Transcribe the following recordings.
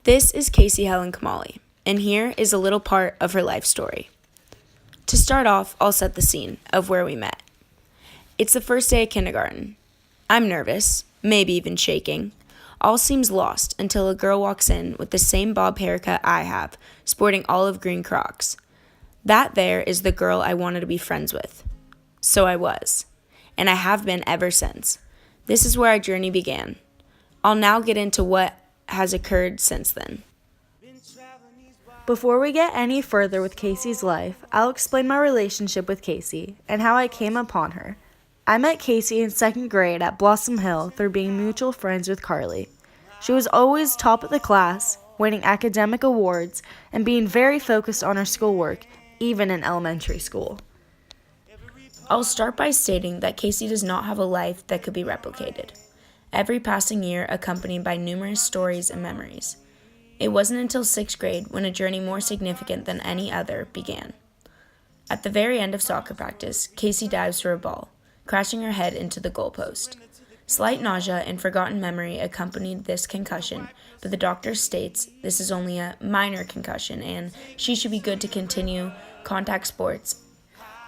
This is Casey Helen Kamali, and here is a little part of her life story. To start off, I'll set the scene of where we met. It's the first day of kindergarten. I'm nervous, maybe even shaking. All seems lost until a girl walks in with the same bob haircut I have, sporting olive green Crocs. That there is the girl I wanted to be friends with. So I was, and I have been ever since. This is where our journey began. I'll now get into what has occurred since then. Before we get any further with Casey's life, I'll explain my relationship with Casey and how I came upon her. I met Casey in second grade at Blossom Hill through being mutual friends with Carly. She was always top of the class, winning academic awards, and being very focused on her schoolwork, even in elementary school. I'll start by stating that Casey does not have a life that could be replicated. Every passing year accompanied by numerous stories and memories. It wasn't until 6th grade when a journey more significant than any other began. At the very end of soccer practice, Casey dives for a ball, crashing her head into the goalpost. Slight nausea and forgotten memory accompanied this concussion, but the doctor states this is only a minor concussion and she should be good to continue contact sports.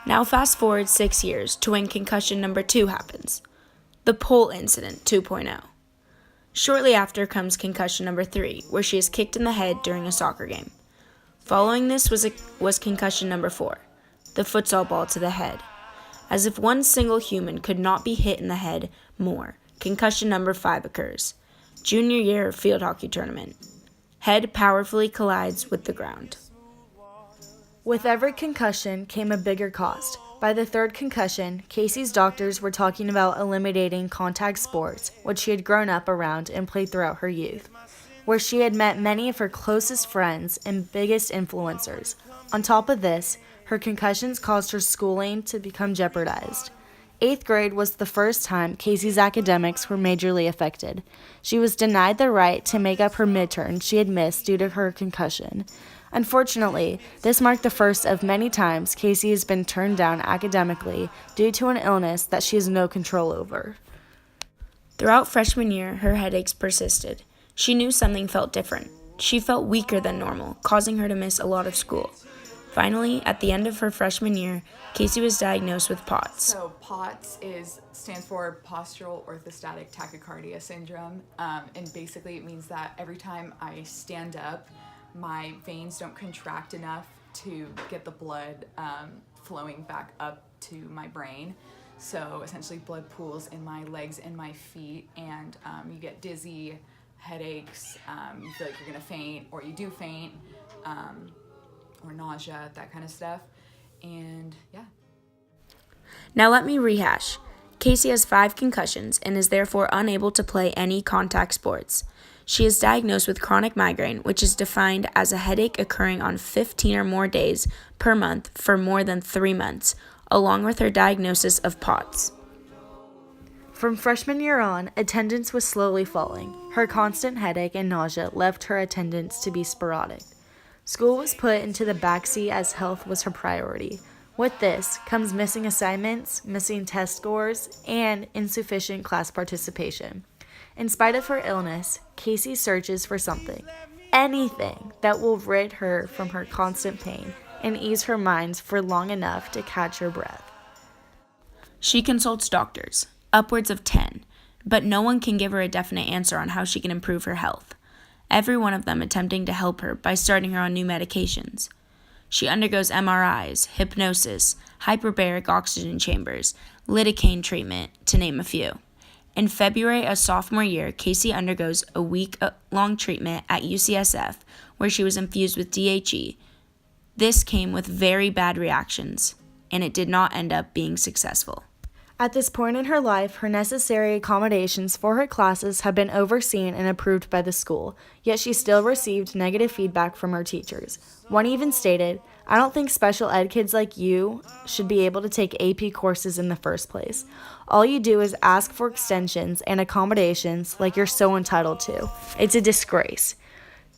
Now fast forward 6 years to when concussion number 2 happens. The pole incident 2.0. Shortly after comes concussion number 3, where she is kicked in the head during a soccer game. Following this was concussion number 4, the futsal ball to the head. As if one single human could not be hit in the head more, concussion number 5 occurs. Junior year field hockey tournament. Head powerfully collides with the ground. With every concussion came a bigger cost. By the third concussion, Casey's doctors were talking about eliminating contact sports, which she had grown up around and played throughout her youth, where she had met many of her closest friends and biggest influencers. On top of this, her concussions caused her schooling to become jeopardized. 8th grade was the first time Casey's academics were majorly affected. She was denied the right to make up her midterm she had missed due to her concussion. Unfortunately, this marked the first of many times Casey has been turned down academically due to an illness that she has no control over. Throughout freshman year, her headaches persisted. She knew something felt different. She felt weaker than normal, causing her to miss a lot of school. Finally, at the end of her freshman year, Casey was diagnosed with POTS. So POTS stands for postural orthostatic tachycardia syndrome, and basically it means that every time I stand up, my veins don't contract enough to get the blood flowing back up to my brain. So essentially blood pools in my legs and my feet, and you get dizzy, headaches, you feel like you're gonna faint, or you do faint, or nausea, that kind of stuff. And yeah. Now let me rehash. Casey has 5 concussions and is therefore unable to play any contact sports. She is diagnosed with chronic migraine, which is defined as a headache occurring on 15 or more days per month for more than 3 months, along with her diagnosis of POTS. From freshman year on, attendance was slowly falling. Her constant headache and nausea left her attendance to be sporadic. School was put into the backseat as health was her priority. With this comes missing assignments, missing test scores, and insufficient class participation. In spite of her illness, Casey searches for something, anything that will rid her from her constant pain and ease her mind for long enough to catch her breath. She consults doctors, upwards of 10, but no one can give her a definite answer on how she can improve her health. Every one of them attempting to help her by starting her on new medications. She undergoes MRIs, hypnosis, hyperbaric oxygen chambers, lidocaine treatment, to name a few. In February of sophomore year, Casey undergoes a week-long treatment at UCSF where she was infused with DHE. This came with very bad reactions, and it did not end up being successful. At this point in her life, her necessary accommodations for her classes had been overseen and approved by the school, yet she still received negative feedback from her teachers. One even stated, "I don't think special ed kids like you should be able to take AP courses in the first place. All you do is ask for extensions and accommodations like you're so entitled to. It's a disgrace."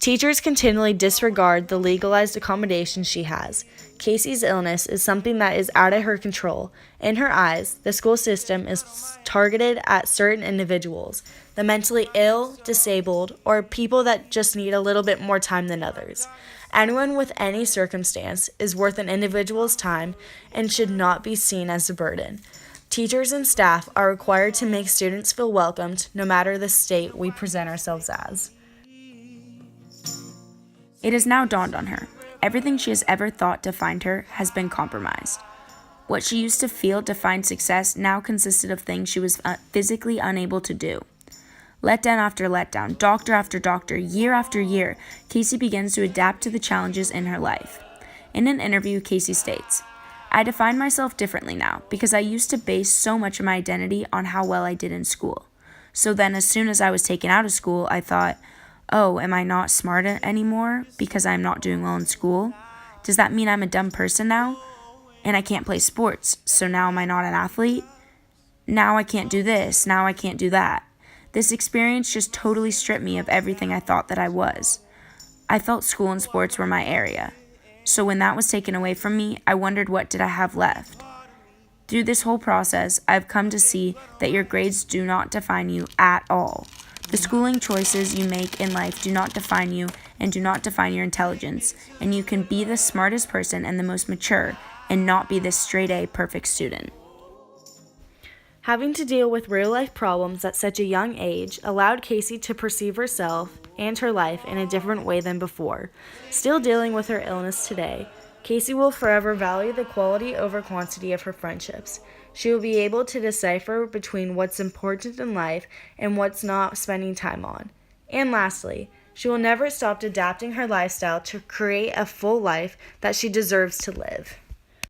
Teachers continually disregard the legalized accommodations she has. Casey's illness is something that is out of her control. In her eyes, the school system is targeted at certain individuals, the mentally ill, disabled, or people that just need a little bit more time than others. Anyone with any circumstance is worth an individual's time and should not be seen as a burden. Teachers and staff are required to make students feel welcomed no matter the state we present ourselves as. It has now dawned on her. Everything she has ever thought defined her has been compromised. What she used to feel defined success now consisted of things she was physically unable to do. Letdown after letdown, doctor after doctor, year after year, Casey begins to adapt to the challenges in her life. In an interview, Casey states, "I define myself differently now because I used to base so much of my identity on how well I did in school. So then as soon as I was taken out of school, I thought, oh, am I not smart anymore because I'm not doing well in school? Does that mean I'm a dumb person now? And I can't play sports, so now am I not an athlete? Now I can't do this, now I can't do that. This experience just totally stripped me of everything I thought that I was. I felt school and sports were my area. So when that was taken away from me, I wondered what did I have left? Through this whole process, I've come to see that your grades do not define you at all. The schooling choices you make in life do not define you and do not define your intelligence, and you can be the smartest person and the most mature and not be this straight-A perfect student." Having to deal with real-life problems at such a young age allowed Casey to perceive herself and her life in a different way than before. Still dealing with her illness today, Casey will forever value the quality over quantity of her friendships. She will be able to decipher between what's important in life and what's not spending time on. And lastly, she will never stop adapting her lifestyle to create a full life that she deserves to live.